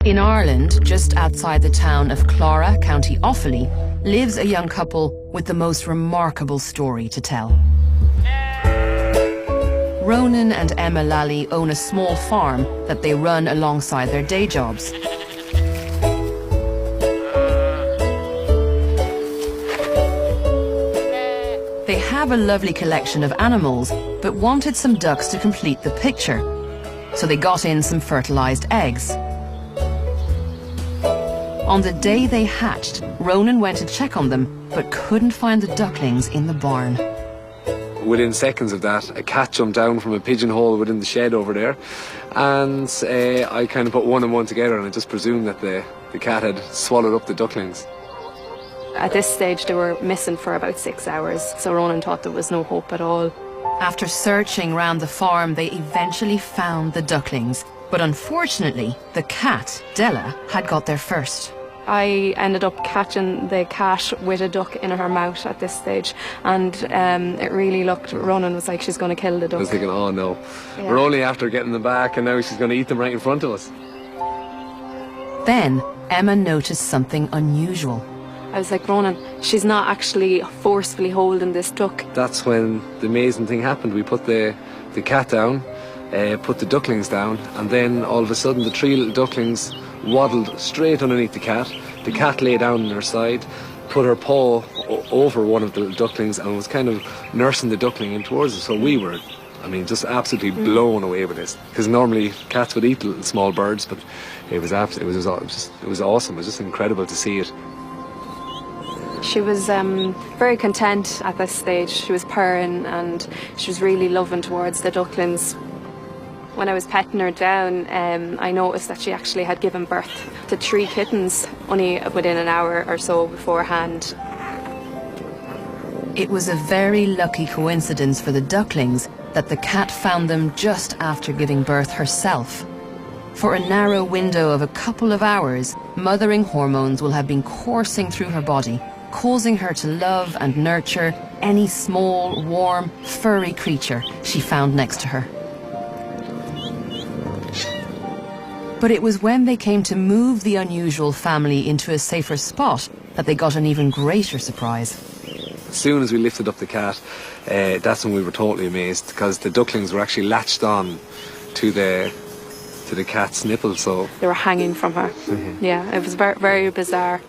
In Ireland, just outside the town of Clara, County Offaly, lives a young couple with the most remarkable story to tell. Ronan and Emma Lally own a small farm that they run alongside their day jobs. They have a lovely collection of animals, but wanted some ducks to complete the picture. So they got in some fertilized eggs. On the day they hatched, Ronan went to check on them, but couldn't find the ducklings in the barn. Within seconds of that, a cat jumped down from a pigeonhole within the shed over there, and I kind of put one and one together, and I just presumed that the cat had swallowed up the ducklings. At this stage, they were missing for about 6 hours, so Ronan thought there was no hope at all. After searching round the farm, they eventually found the ducklings, but unfortunately, the cat, Della, had got there first. I ended up catching the cat with a duck in her mouth at this stage, and it really looked, Ronan was like, she's going to kill the duck. I was thinking, oh no, yeah. We're only after getting them back and now she's going to eat them right in front of us. Then, Emma noticed something unusual. I was like, Ronan, she's not actually forcefully holding this duck. That's when the amazing thing happened. We put the cat down, put the ducklings down, and then all of a sudden the 3 little ducklings waddled straight underneath the cat. The cat lay down on her side, put her paw over one of the ducklings and was kind of nursing the duckling in towards us. So we were, I mean, just absolutely blown away with this. Because normally cats would eat little small birds, but it was awesome. It was just incredible to see it. She was very content at this stage. She was purring and she was really loving towards the ducklings. When I was petting her down, I noticed that she actually had given birth to 3 kittens only within an hour or so beforehand. It was a very lucky coincidence for the ducklings that the cat found them just after giving birth herself. For a narrow window of a couple of hours, mothering hormones will have been coursing through her body, causing her to love and nurture any small, warm, furry creature she found next to her. But it was when they came to move the unusual family into a safer spot that they got an even greater surprise. As soon as we lifted up the cat, that's when we were totally amazed, because the ducklings were actually latched on to the cat's nipple, so... They were hanging from her. Mm-hmm. Yeah, it was very, very bizarre.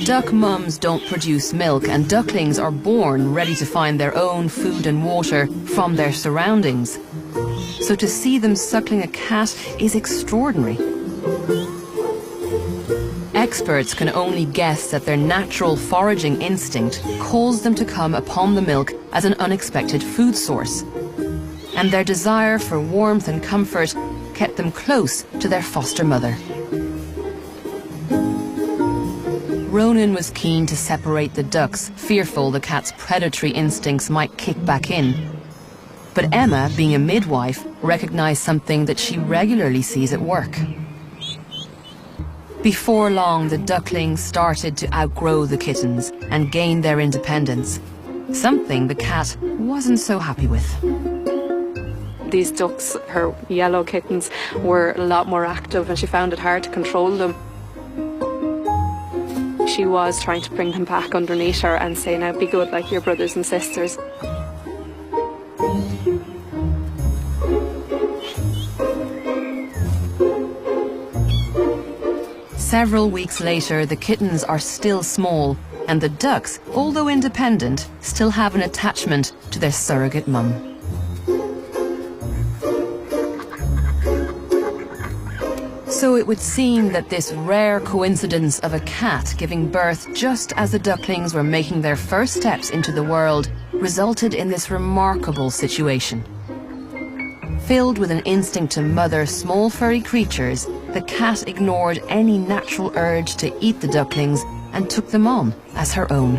Duck mums don't produce milk, and ducklings are born ready to find their own food and water from their surroundings. So to see them suckling a cat is extraordinary. Experts can only guess that their natural foraging instinct caused them to come upon the milk as an unexpected food source. And their desire for warmth and comfort kept them close to their foster mother. Ronan was keen to separate the ducks, fearful the cat's predatory instincts might kick back in. But Emma, being a midwife, recognized something that she regularly sees at work. Before long, the ducklings started to outgrow the kittens and gain their independence, something the cat wasn't so happy with. These ducks, her yellow kittens, were a lot more active and she found it hard to control them. She was trying to bring them back underneath her and say, now be good like your brothers and sisters. Several weeks later, the kittens are still small, and the ducks, although independent, still have an attachment to their surrogate mum. So it would seem that this rare coincidence of a cat giving birth just as the ducklings were making their first steps into the world resulted in this remarkable situation. Filled with an instinct to mother small furry creatures, the cat ignored any natural urge to eat the ducklings and took them on as her own.